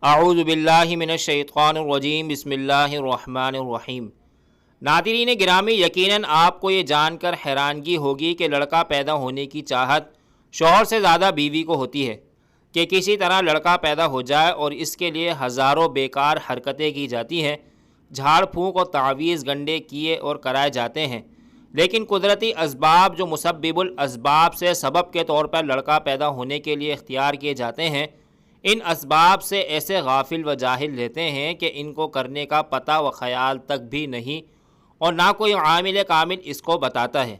اعوذ باللہ من الشیطان الرجیم بسم اللہ الرحمن الرحیم۔ ناظرین گرامی، یقیناً آپ کو یہ جان کر حیرانگی ہوگی کہ لڑکا پیدا ہونے کی چاہت شوہر سے زیادہ بیوی کو ہوتی ہے کہ کسی طرح لڑکا پیدا ہو جائے، اور اس کے لیے ہزاروں بیکار حرکتیں کی جاتی ہیں، جھاڑ پھونک اور تعویذ گنڈے کیے اور کرائے جاتے ہیں، لیکن قدرتی اسباب جو مسبب الاسباب سے سبب کے طور پر لڑکا پیدا ہونے کے لیے اختیار کیے جاتے ہیں، ان اسباب سے ایسے غافل و جاہل رہتے ہیں کہ ان کو کرنے کا پتہ و خیال تک بھی نہیں، اور نہ کوئی عامل کامل اس کو بتاتا ہے۔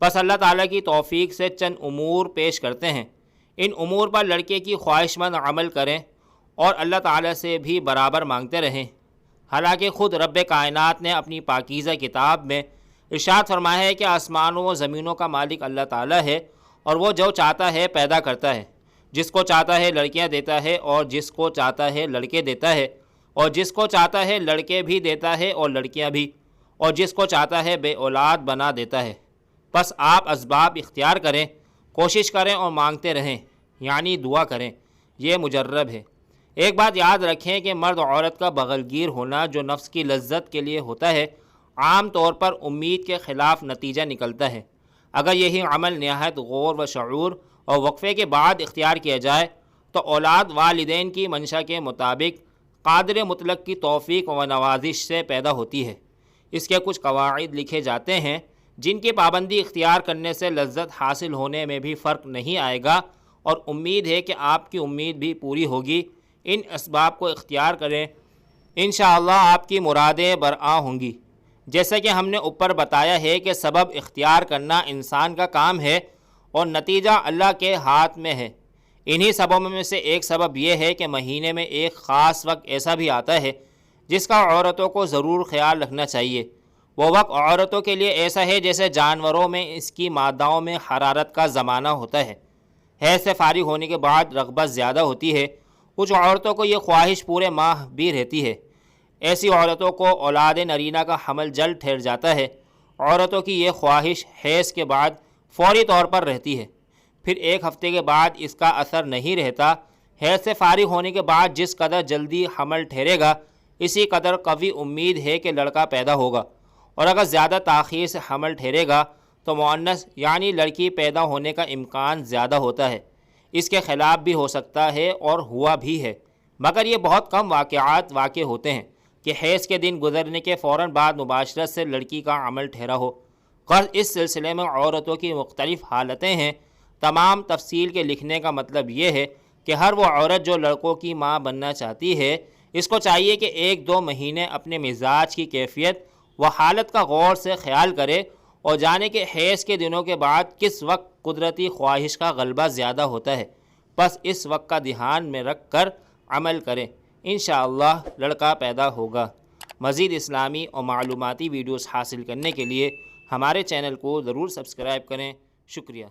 بس اللہ تعالیٰ کی توفیق سے چند امور پیش کرتے ہیں، ان امور پر لڑکے کی خواہش مند عمل کریں اور اللہ تعالیٰ سے بھی برابر مانگتے رہیں۔ حالانکہ خود رب کائنات نے اپنی پاکیزہ کتاب میں ارشاد فرمایا ہے کہ آسمانوں و زمینوں کا مالک اللہ تعالیٰ ہے، اور وہ جو چاہتا ہے پیدا کرتا ہے، جس کو چاہتا ہے لڑکیاں دیتا ہے اور جس کو چاہتا ہے لڑکے دیتا ہے، اور جس کو چاہتا ہے لڑکے بھی دیتا ہے اور لڑکیاں بھی، اور جس کو چاہتا ہے بے اولاد بنا دیتا ہے۔ بس آپ اسباب اختیار کریں، کوشش کریں اور مانگتے رہیں، یعنی دعا کریں، یہ مجرب ہے۔ ایک بات یاد رکھیں کہ مرد و عورت کا بغلگیر ہونا جو نفس کی لذت کے لیے ہوتا ہے، عام طور پر امید کے خلاف نتیجہ نکلتا ہے۔ اگر یہی عمل نہایت غور و شعور اور وقفے کے بعد اختیار کیا جائے تو اولاد والدین کی منشا کے مطابق قادر مطلق کی توفیق و نوازش سے پیدا ہوتی ہے۔ اس کے کچھ قواعد لکھے جاتے ہیں جن کی پابندی اختیار کرنے سے لذت حاصل ہونے میں بھی فرق نہیں آئے گا، اور امید ہے کہ آپ کی امید بھی پوری ہوگی۔ ان اسباب کو اختیار کریں، انشاءاللہ آپ کی مرادیں برآں ہوں گی۔ جیسا کہ ہم نے اوپر بتایا ہے کہ سبب اختیار کرنا انسان کا کام ہے اور نتیجہ اللہ کے ہاتھ میں ہے۔ انہی سببوں میں سے ایک سبب یہ ہے کہ مہینے میں ایک خاص وقت ایسا بھی آتا ہے جس کا عورتوں کو ضرور خیال رکھنا چاہیے۔ وہ وقت عورتوں کے لیے ایسا ہے جیسے جانوروں میں اس کی ماداؤں میں حرارت کا زمانہ ہوتا ہے۔ حیض سے فارغ ہونے کے بعد رغبت زیادہ ہوتی ہے، کچھ عورتوں کو یہ خواہش پورے ماہ بھی رہتی ہے۔ ایسی عورتوں کو اولاد نرینہ کا حمل جلد ٹھہر جاتا ہے۔ عورتوں کی یہ خواہش حیض کے بعد فوری طور پر رہتی ہے، پھر ایک ہفتے کے بعد اس کا اثر نہیں رہتا۔ حیض سے فارغ ہونے کے بعد جس قدر جلدی حمل ٹھہرے گا، اسی قدر قوی امید ہے کہ لڑکا پیدا ہوگا، اور اگر زیادہ تاخیر سے حمل ٹھہرے گا تو مؤنث یعنی لڑکی پیدا ہونے کا امکان زیادہ ہوتا ہے۔ اس کے خلاف بھی ہو سکتا ہے اور ہوا بھی ہے، مگر یہ بہت کم واقعات واقع ہوتے ہیں کہ حیض کے دن گزرنے کے فوراً بعد مباشرت سے لڑکی کا عمل ٹھہرا ہو۔ غرض اس سلسلے میں عورتوں کی مختلف حالتیں ہیں۔ تمام تفصیل کے لکھنے کا مطلب یہ ہے کہ ہر وہ عورت جو لڑکوں کی ماں بننا چاہتی ہے، اس کو چاہیے کہ 1-2 مہینے اپنے مزاج کی کیفیت و حالت کا غور سے خیال کرے اور جانے کہ حیض کے دنوں کے بعد کس وقت قدرتی خواہش کا غلبہ زیادہ ہوتا ہے۔ بس اس وقت کا دھیان میں رکھ کر عمل کریں، انشاءاللہ لڑکا پیدا ہوگا۔ مزید اسلامی اور معلوماتی ویڈیوز حاصل کرنے کے لیے ہمارے چینل کو ضرور سبسکرائب کریں۔ شکریہ۔